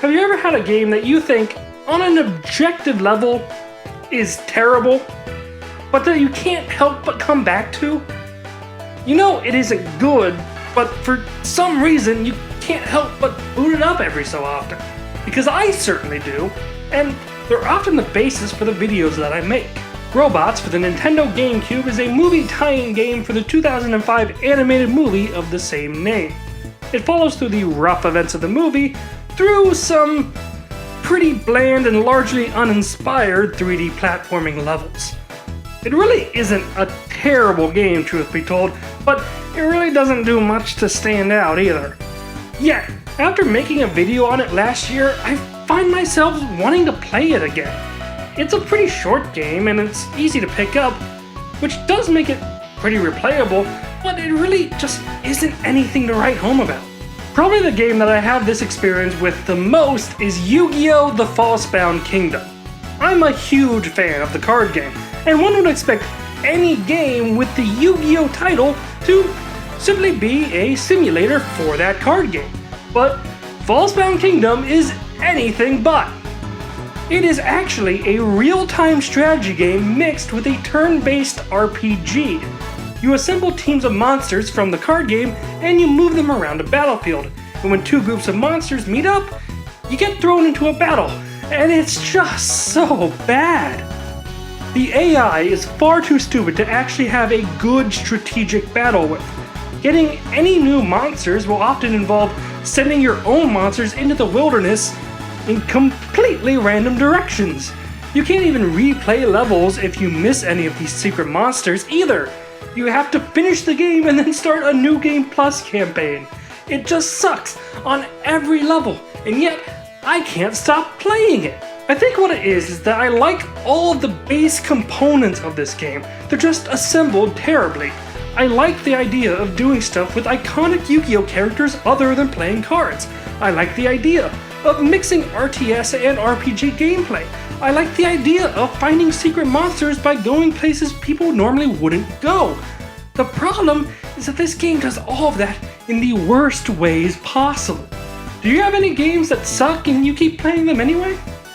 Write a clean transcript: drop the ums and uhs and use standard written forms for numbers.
Have you ever had a game that you think, on an objective level, is terrible, but that you can't help but come back to? You know it isn't good, but for some reason you can't help but boot it up every so often. Because I certainly do, and they're often the basis for the videos that I make. Robots for the Nintendo GameCube is a movie tie-in game for the 2005 animated movie of the same name. It follows through the rough events of the movie through some pretty bland and largely uninspired 3D platforming levels. It really isn't a terrible game, truth be told, but it really doesn't do much to stand out either. Yet, after making a video on it last year, I find myself wanting to play it again. It's a pretty short game and it's easy to pick up, which does make it pretty replayable, but it really just isn't anything to write home about. Probably the game that I have this experience with the most is Yu-Gi-Oh! The False-Bound Kingdom. I'm a huge fan of the card game, and one would expect any game with the Yu-Gi-Oh! Title to simply be a simulator for that card game. But False-Bound Kingdom is anything but. It is actually a real-time strategy game mixed with a turn-based RPG. You assemble teams of monsters from the card game and you move them around a battlefield. And when two groups of monsters meet up, you get thrown into a battle. And it's just so bad. The AI is far too stupid to actually have a good strategic battle with. Getting any new monsters will often involve sending your own monsters into the wilderness in completely random directions. You can't even replay levels if you miss any of these secret monsters either. You have to finish the game and then start a New Game Plus campaign. It just sucks on every level, and yet I can't stop playing it. I think what it is that I like all of the base components of this game. They're just assembled terribly. I like the idea of doing stuff with iconic Yu-Gi-Oh! Characters other than playing cards. I like the idea of mixing RTS and RPG gameplay. I like the idea of finding secret monsters by going places people normally wouldn't go. The problem is that this game does all of that in the worst ways possible. Do you have any games that suck and you keep playing them anyway?